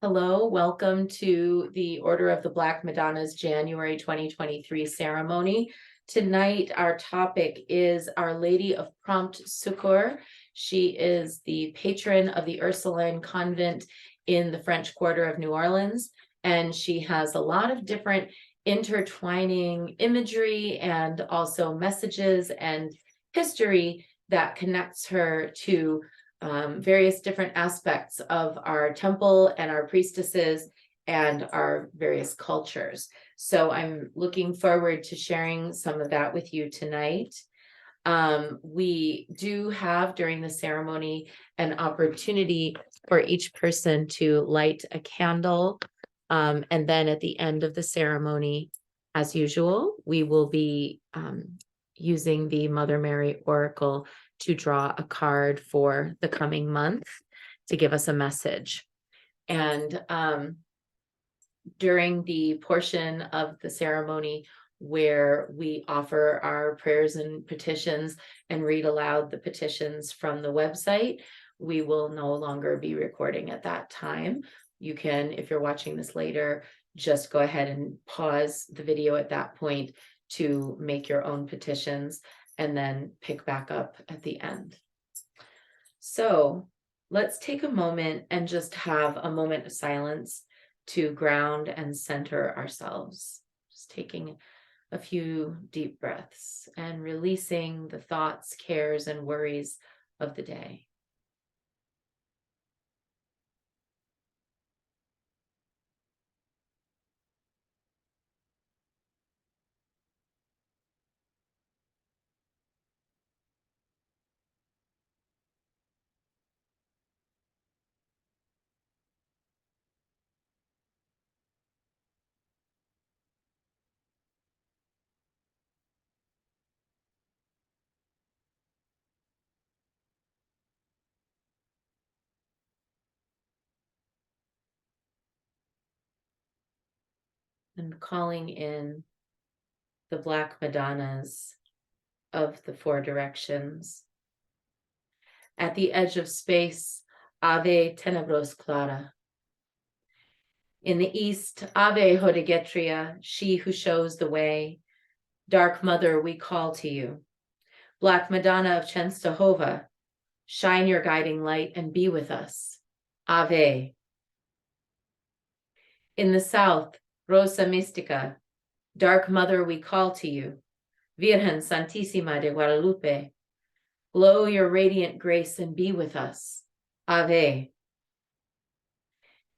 Hello, welcome to the Order of the Black Madonna's January 2023 ceremony. Tonight, our topic is Our Lady of Prompt Succor. She is the patron of the Ursuline Convent in the French Quarter of New Orleans, and she has a lot of different intertwining imagery and also messages and history that connects her to various different aspects of our temple and our priestesses and our various cultures. So I'm looking forward to sharing some of that with you tonight. We do have during the ceremony an opportunity for each person to light a candle. And then at the end of the ceremony, as usual, we will be using the Mother Mary Oracle to draw a card for the coming month to give us a message. And during the portion of the ceremony where we offer our prayers and petitions and read aloud the petitions from the website, we will no longer be recording at that time. You can, if you're watching this later, just go ahead and pause the video at that point to make your own petitions and then pick back up at the end. So let's take a moment and just have a moment of silence to ground and center ourselves. Just taking a few deep breaths and releasing the thoughts, cares, and worries of the day. And calling in the Black Madonnas of the four directions. At the edge of space, Ave Tenebros Clara. In the east, Ave Hodegetria, she who shows the way. Dark Mother, we call to you. Black Madonna of Chenstohova, shine your guiding light and be with us. Ave. In the south, Rosa Mystica, Dark Mother, we call to you. Virgen Santísima de Guadalupe, glow your radiant grace and be with us. Ave.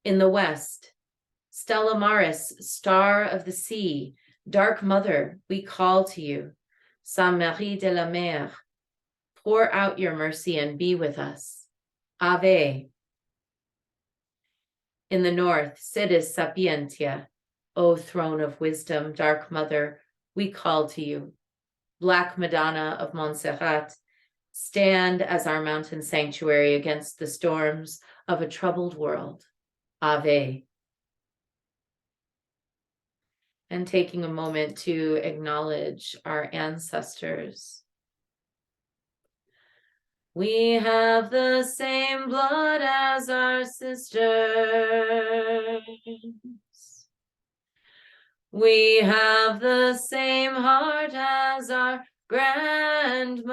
In the west, Stella Maris, Star of the Sea, Dark Mother, we call to you. Sainte Marie de la Mer, pour out your mercy and be with us. Ave. In the north, Sidis Sapientia, O throne of wisdom, Dark Mother, we call to you. Black Madonna of Montserrat, stand as our mountain sanctuary against the storms of a troubled world. Ave. And taking a moment to acknowledge our ancestors. We have the same blood as our sisters. We have the same heart as our grandmothers.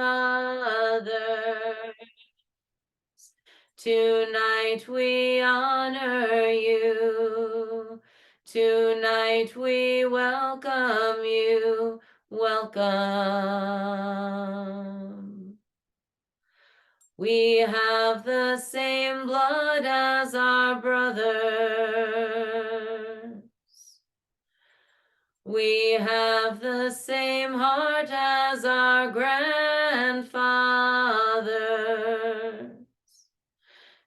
Tonight we honor you. Tonight we welcome you. Welcome. We have the same blood as our brothers. We have the same heart as our grandfathers.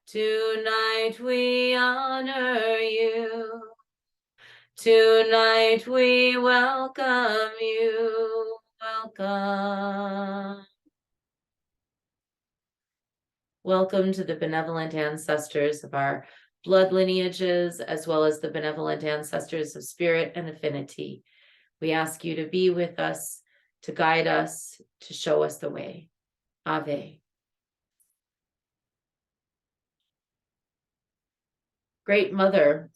Tonight we honor you. Tonight we welcome you. Welcome. Welcome to the benevolent ancestors of our blood lineages, as well as the benevolent ancestors of spirit and affinity. We ask you to be with us, to guide us, to show us the way. Ave. Great Mother,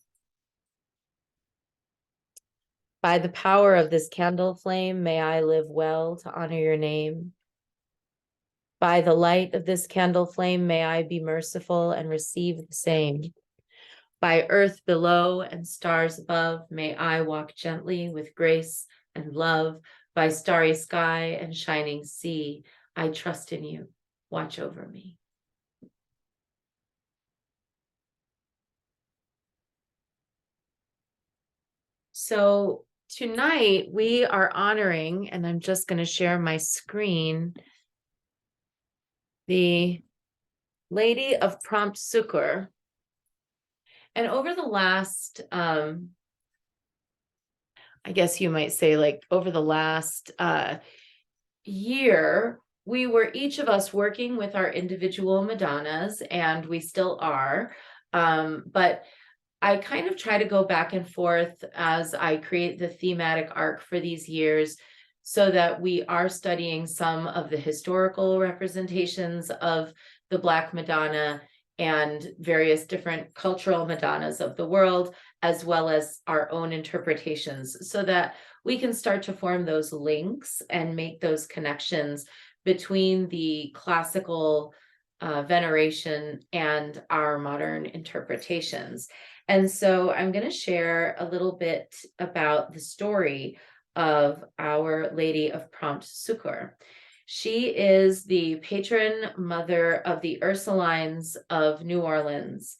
by the power of this candle flame, may I live well to honor your name. By the light of this candle flame, may I be merciful and receive the same. By earth below and stars above, may I walk gently with grace and love. By starry sky and shining sea, I trust in you. Watch over me. So tonight we are honoring, and I'm just going to share my screen, the Lady of Prompt Succor. And over the last, I guess you might say, like over the last year, we were each of us working with our individual Madonnas, and we still are. But I kind of try to go back and forth as I create the thematic arc for these years, so that we are studying some of the historical representations of the Black Madonna and various different cultural Madonnas of the world, as well as our own interpretations, so that we can start to form those links and make those connections between the classical veneration and our modern interpretations. And so I'm going to share a little bit about the story of Our Lady of Prompt Succor. She is the patron mother of the Ursulines of New Orleans.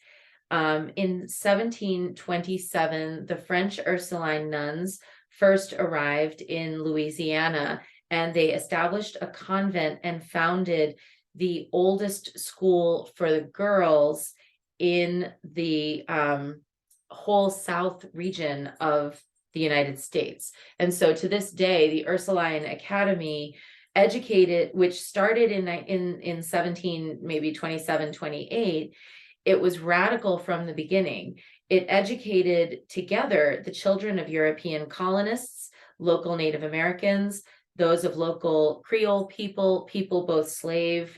In 1727, the French Ursuline nuns first arrived in Louisiana, and they established a convent and founded the oldest school for the girls in the whole South region of the United States. And so to this day, the Ursuline Academy educated, which started in 17, maybe 27, 28, it was radical from the beginning. It educated together the children of European colonists, local Native Americans, those of local Creole people both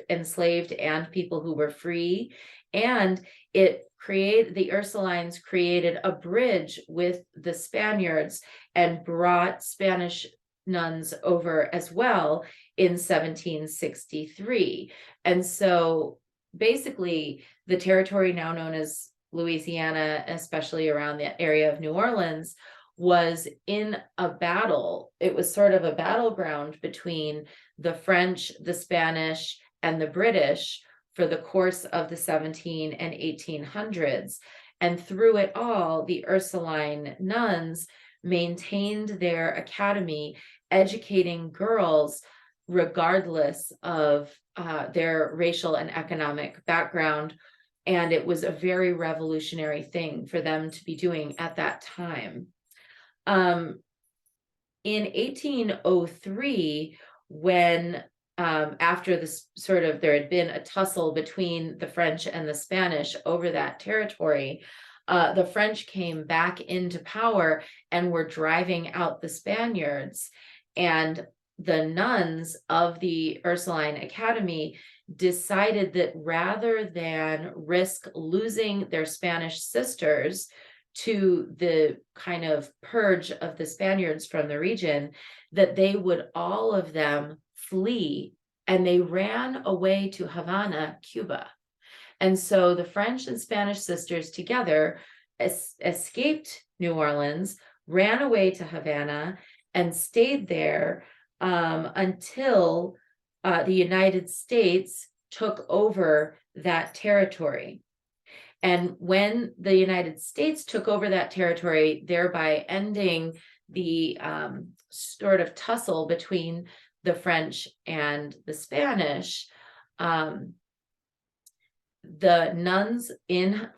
enslaved and people who were free. And the Ursulines created a bridge with the Spaniards and brought Spanish nuns over as well in 1763. And so basically the territory now known as Louisiana, especially around the area of New Orleans, was in a battle. It was sort of a battleground between the French, the Spanish, and the British for the course of the 17 and 1800s. And through it all, the Ursuline nuns maintained their academy, educating girls regardless of their racial and economic background. And it was a very revolutionary thing for them to be doing at that time. In 1803, when after this there had been a tussle between the French and the Spanish over that territory, the French came back into power and were driving out the Spaniards. And the nuns of the Ursuline Academy decided that rather than risk losing their Spanish sisters to the kind of purge of the Spaniards from the region, that they would all of them flee, and they ran away to Havana, Cuba. And so the French and Spanish sisters together escaped New Orleans, ran away to Havana, and stayed there until the United States took over that territory. And when the United States took over that territory, thereby ending the sort of tussle between the French and the Spanish, the nuns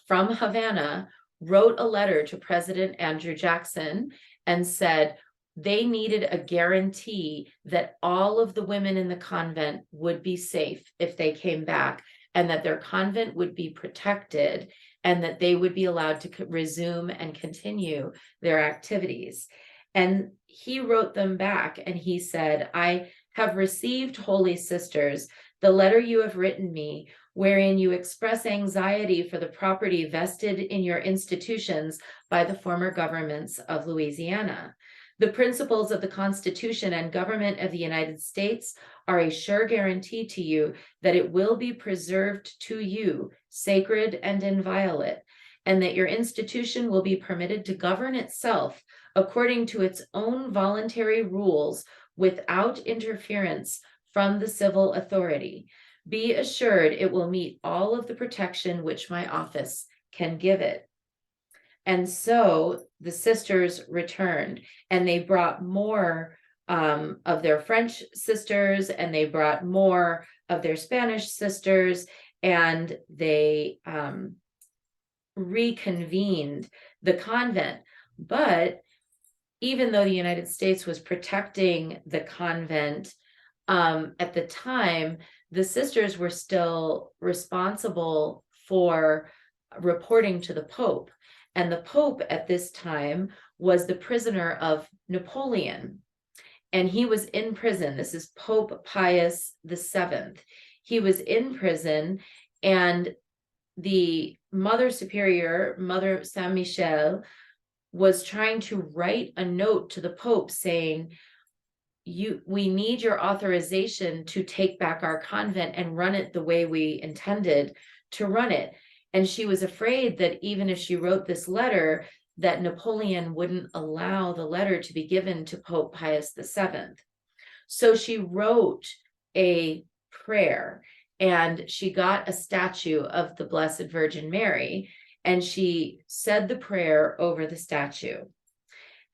from Havana wrote a letter to President Andrew Jackson and said they needed a guarantee that all of the women in the convent would be safe if they came back, and that their convent would be protected, and that they would be allowed to resume and continue their activities. And he wrote them back and he said, "I have received, holy sisters, the letter you have written me, wherein you express anxiety for the property vested in your institutions by the former governments of Louisiana. The principles of the Constitution and government of the United States are a sure guarantee to you that it will be preserved to you, sacred and inviolate, and that your institution will be permitted to govern itself according to its own voluntary rules without interference from the civil authority. Be assured it will meet all of the protection which my office can give it. And so the sisters returned, and they brought more of their French sisters, and they brought more of their Spanish sisters, and they reconvened the convent. But even though the United States was protecting the convent at the time, the sisters were still responsible for reporting to the Pope. And the Pope at this time was the prisoner of Napoleon. And he was in prison. This is Pope Pius VII. He was in prison, and the Mother Superior, Mother Saint Michel, was trying to write a note to the Pope saying, we need your authorization to take back our convent and run it the way we intended to run it. And she was afraid that even if she wrote this letter, that Napoleon wouldn't allow the letter to be given to Pope Pius VII. So she wrote a prayer, and she got a statue of the Blessed Virgin Mary, and she said the prayer over the statue.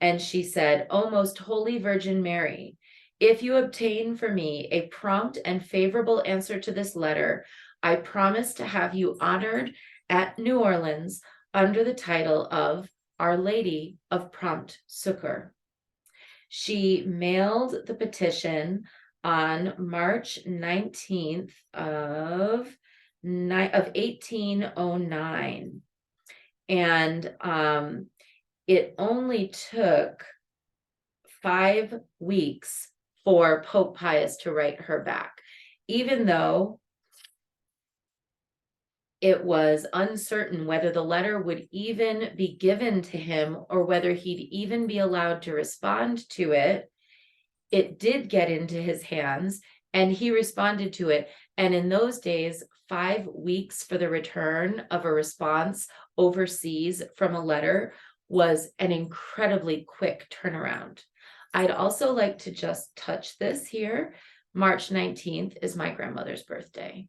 And she said, "O most holy Virgin Mary, if you obtain for me a prompt and favorable answer to this letter, I promise to have you honored at New Orleans under the title of Our Lady of Prompt Succor." She mailed the petition on March 19th of 1809. And it only took 5 weeks for Pope Pius to write her back, even though it was uncertain whether the letter would even be given to him or whether he'd even be allowed to respond to it. It did get into his hands, and he responded to it. And in those days, 5 weeks for the return of a response overseas from a letter was an incredibly quick turnaround. I'd also like to just touch this here. March 19th is my grandmother's birthday,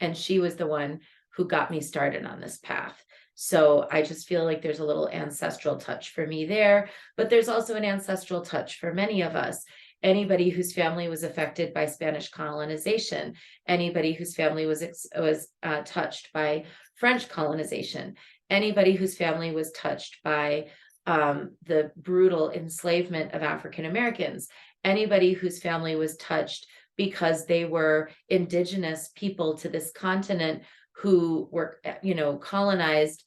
and she was the one who got me started on this path. So I just feel like there's a little ancestral touch for me there, but there's also an ancestral touch for many of us. Anybody whose family was affected by Spanish colonization, anybody whose family was touched by French colonization, anybody whose family was touched by the brutal enslavement of African Americans, anybody whose family was touched because they were indigenous people to this continent who were, colonized,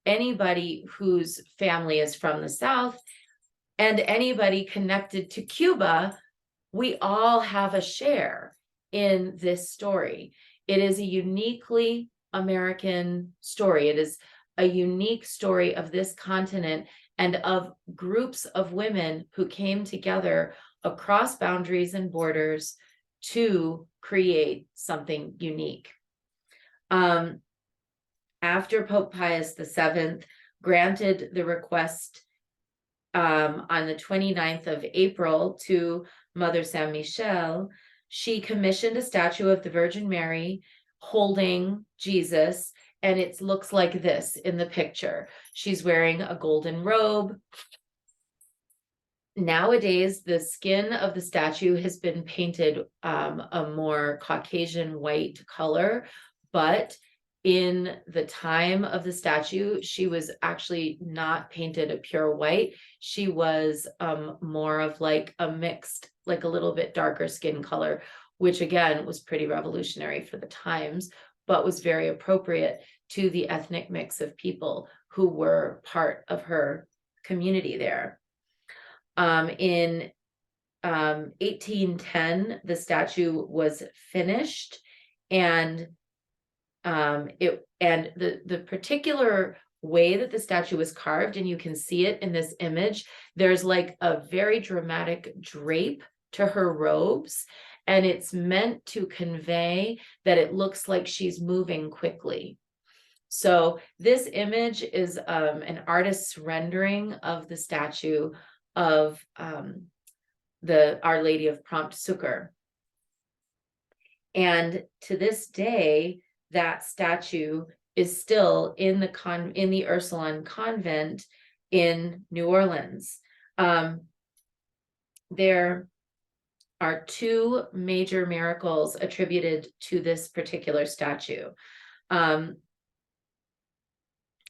anybody whose family is from the South, and anybody connected to Cuba, we all have a share in this story. It is a uniquely American story. It is a unique story of this continent and of groups of women who came together across boundaries and borders to create something unique. After Pope Pius VII granted the request on the 29th of April to Mother Saint Michel, she commissioned a statue of the Virgin Mary holding Jesus, and it looks like this in the picture. She's wearing a golden robe. Nowadays, the skin of the statue has been painted a more Caucasian white color, but in the time of the statue, she was actually not painted a pure white. She was more of like a mixed, like a little bit darker skin color, which again was pretty revolutionary for the times, but was very appropriate to the ethnic mix of people who were part of her community there. In 1810, the statue was finished, and The particular way that the statue was carved, and you can see it in this image, there's like a very dramatic drape to her robes, and it's meant to convey that it looks like she's moving quickly. So this image is an artist's rendering of the statue of the Our Lady of Prompt Succor. And to this day, that statue is still in the Ursuline convent in New Orleans. There are two major miracles attributed to this particular statue.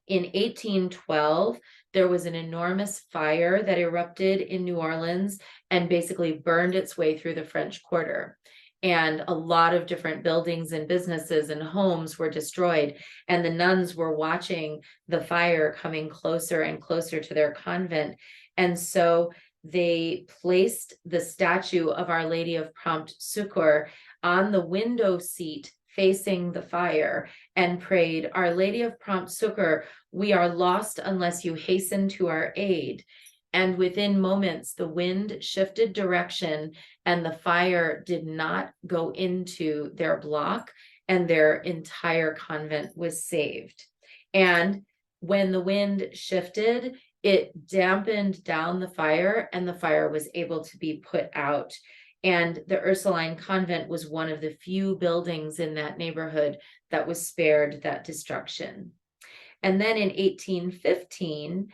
In 1812, there was an enormous fire that erupted in New Orleans and basically burned its way through the French Quarter. And a lot of different buildings and businesses and homes were destroyed. And the nuns were watching the fire coming closer and closer to their convent. And so they placed the statue of Our Lady of Prompt Succor on the window seat facing the fire and prayed, "Our Lady of Prompt Succor, we are lost unless you hasten to our aid." And within moments, the wind shifted direction and the fire did not go into their block, and their entire convent was saved. And when the wind shifted, it dampened down the fire and the fire was able to be put out. And the Ursuline convent was one of the few buildings in that neighborhood that was spared that destruction. And then in 1815,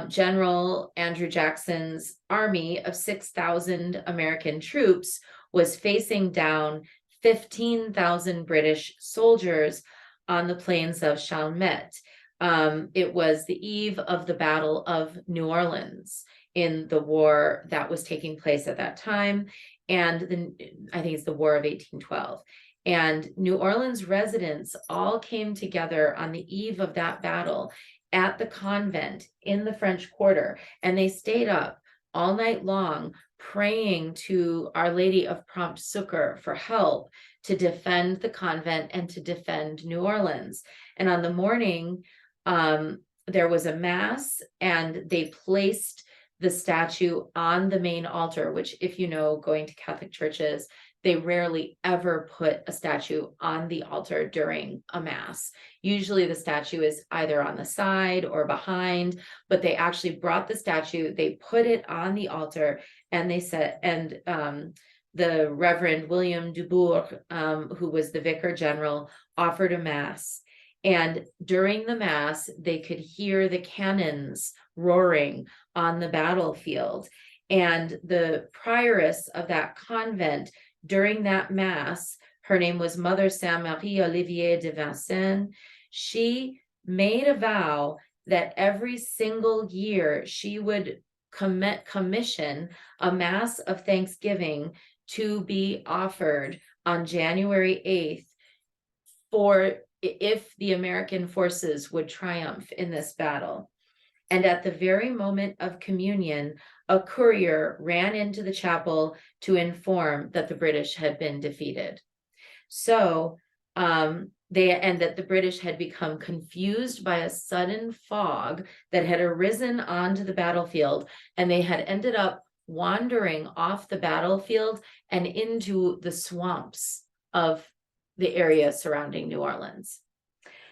General Andrew Jackson's army of 6,000 American troops was facing down 15,000 British soldiers on the plains of Chalmette. It was the eve of the Battle of New Orleans in the war that was taking place at that time. And I think it's the War of 1812. And New Orleans residents all came together on the eve of that battle at the convent in the French Quarter, and they stayed up all night long praying to Our Lady of Prompt Succor for help to defend the convent and to defend New Orleans. And on the morning, there was a mass, and they placed the statue on the main altar, which, if you know, going to Catholic churches, they rarely ever put a statue on the altar during a mass. Usually the statue is either on the side or behind, but they actually brought the statue, they put it on the altar, and they said, and the Reverend William Dubourg, who was the vicar general, offered a mass. And during the mass, they could hear the cannons roaring on the battlefield. And the prioress of that convent during that mass, her name was Mother Sainte Marie Olivier de Vincennes, she made a vow that every single year she would commission a mass of Thanksgiving to be offered on January 8th for if the American forces would triumph in this battle. And at the very moment of communion, a courier ran into the chapel to inform that the British had been defeated. So that the British had become confused by a sudden fog that had arisen onto the battlefield, and they had ended up wandering off the battlefield and into the swamps of the area surrounding New Orleans.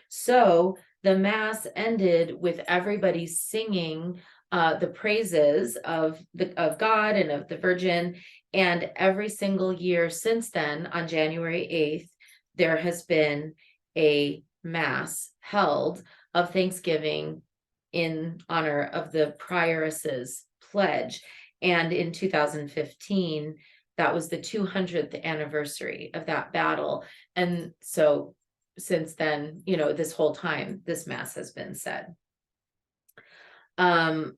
So the mass ended with everybody singing the praises of God and of the Virgin. And every single year since then, on January 8th, there has been a mass held of Thanksgiving in honor of the prioress's pledge. And in 2015, that was the 200th anniversary of that battle. And so since then, this whole time, this mass has been said.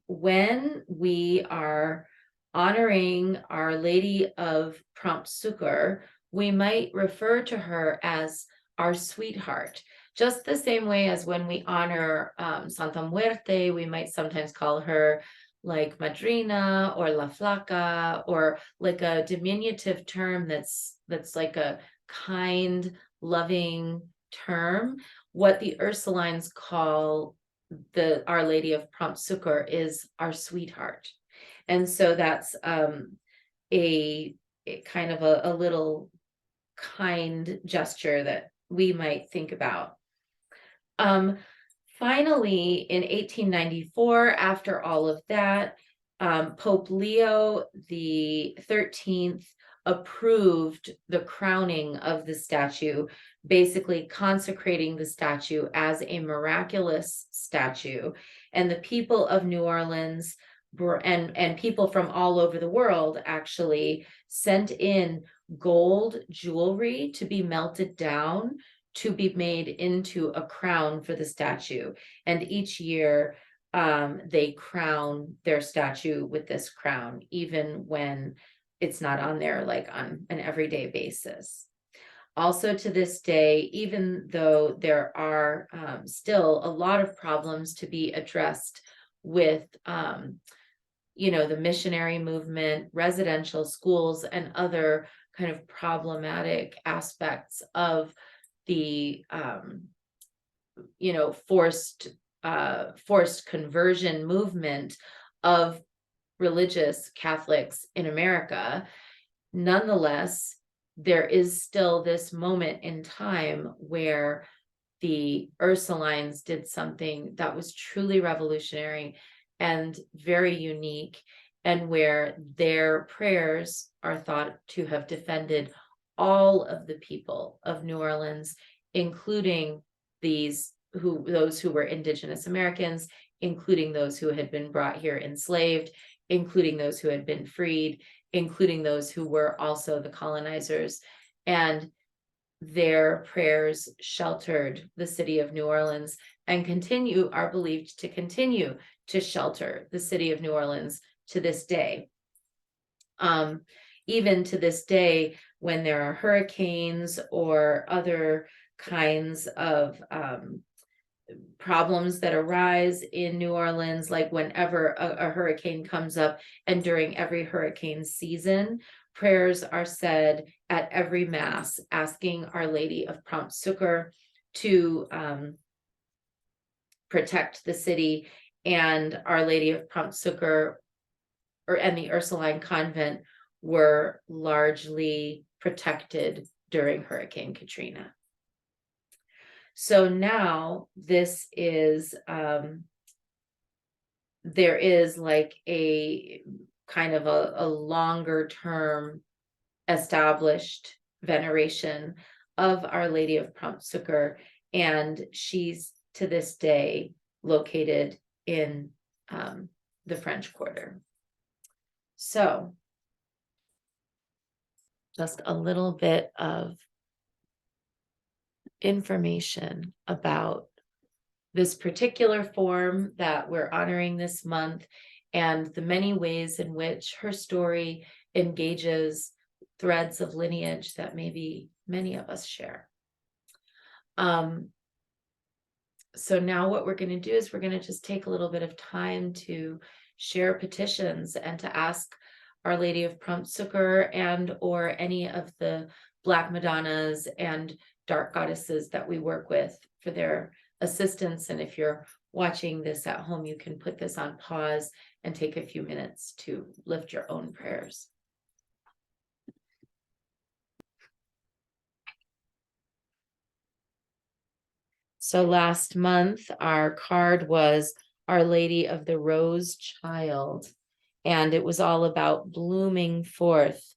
When we are honoring Our Lady of Prompt Succor, we might refer to her as our sweetheart, just the same way as when we honor Santa Muerte, we might sometimes call her like Madrina or La Flaca, or like a diminutive term that's like a kind, loving term. What the Ursulines call the Our Lady of Prompt Succor is our sweetheart. And so that's a kind of a little kind gesture that we might think about. Finally, in 1894, after all of that, Pope Leo the 13th approved the crowning of the statue, basically consecrating the statue as a miraculous statue. And the people of New Orleans and people from all over the world actually sent in gold jewelry to be melted down to be made into a crown for the statue. And each year they crown their statue with this crown, even when it's not on there like on an everyday basis. Also to this day, even though there are still a lot of problems to be addressed with the missionary movement, residential schools, and other kind of problematic aspects of the forced conversion movement of religious Catholics in America. Nonetheless, there is still this moment in time where the Ursulines did something that was truly revolutionary and very unique, and where their prayers are thought to have defended all of the people of New Orleans, including those who were Indigenous Americans, including those who had been brought here enslaved, including those who had been freed, including those who were also the colonizers. And their prayers sheltered the city of New Orleans and are believed to continue to shelter the city of New Orleans to this day. Even to this day, when there are hurricanes or other kinds of problems that arise in New Orleans, like whenever a hurricane comes up, and during every hurricane season, prayers are said at every mass asking Our Lady of Prompt Succor to protect the city, and Our Lady of Prompt Succor and the Ursuline convent were largely protected during Hurricane Katrina. So now this is there is like a kind of a longer term established veneration of Our Lady of Prompt Succor, and she's to this day located in the French Quarter. So just a little bit of information about this particular form that we're honoring this month, and the many ways in which her story engages threads of lineage that maybe many of us share. So now what we're going to do is we're going to just take a little bit of time to share petitions and to ask Our Lady of Prompt Succor and or any of the Black Madonnas and dark goddesses that we work with for their assistance. And if you're watching this at home, you can put this on pause and take a few minutes to lift your own prayers. So last month, our card was Our Lady of the Rose Child, and it was all about blooming forth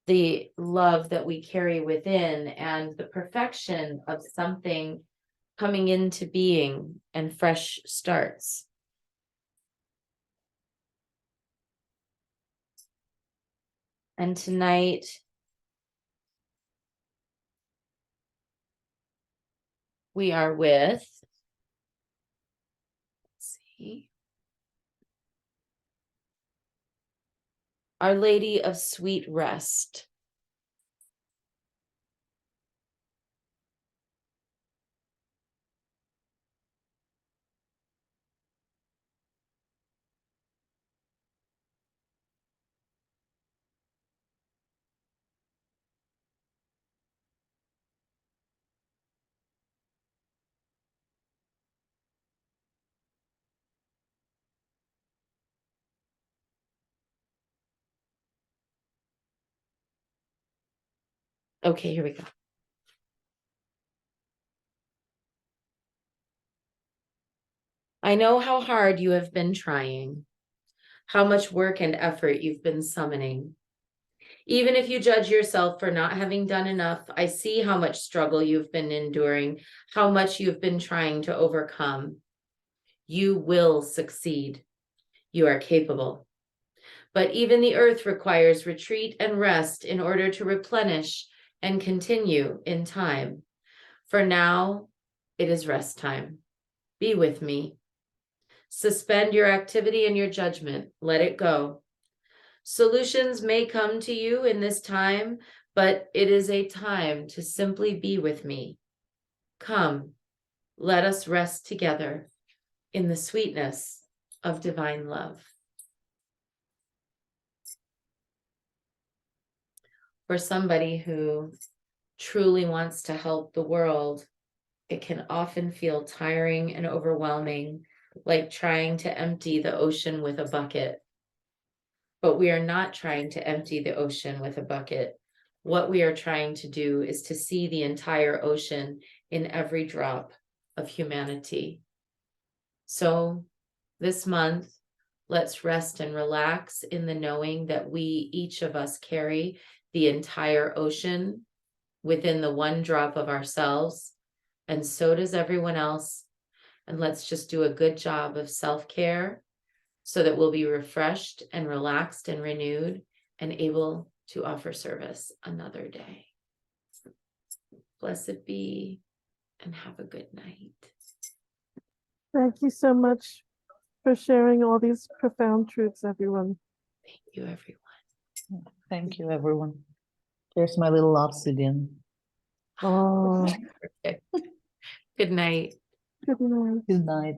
the love that we carry within and the perfection of something coming into being and fresh starts. And tonight, we are with, let's see, Our Lady of Sweet Rest. Okay, here we go. I know how hard you have been trying, how much work and effort you've been summoning. Even if you judge yourself for not having done enough, I see how much struggle you've been enduring, how much you've been trying to overcome. You will succeed. You are capable. But even the earth requires retreat and rest in order to replenish and continue in time. For now, it is rest time. Be with me. Suspend your activity and your judgment. Let it go. Solutions may come to you in this time, but it is a time to simply be with me. Come, let us rest together in the sweetness of divine love. For somebody who truly wants to help the world, it can often feel tiring and overwhelming, like trying to empty the ocean with a bucket. But we are not trying to empty the ocean with a bucket. What we are trying to do is to see the entire ocean in every drop of humanity. So this month, let's rest and relax in the knowing that we, each of us, carry the entire ocean within the one drop of ourselves, and so does everyone else. And let's just do a good job of self-care so that we'll be refreshed and relaxed and renewed and able to offer service another day. Blessed be, and have a good night. Thank you so much for sharing all these profound truths, everyone. Thank you, everyone. Thank you, everyone. Here's my little obsidian. Oh, Good night. good night. Good night.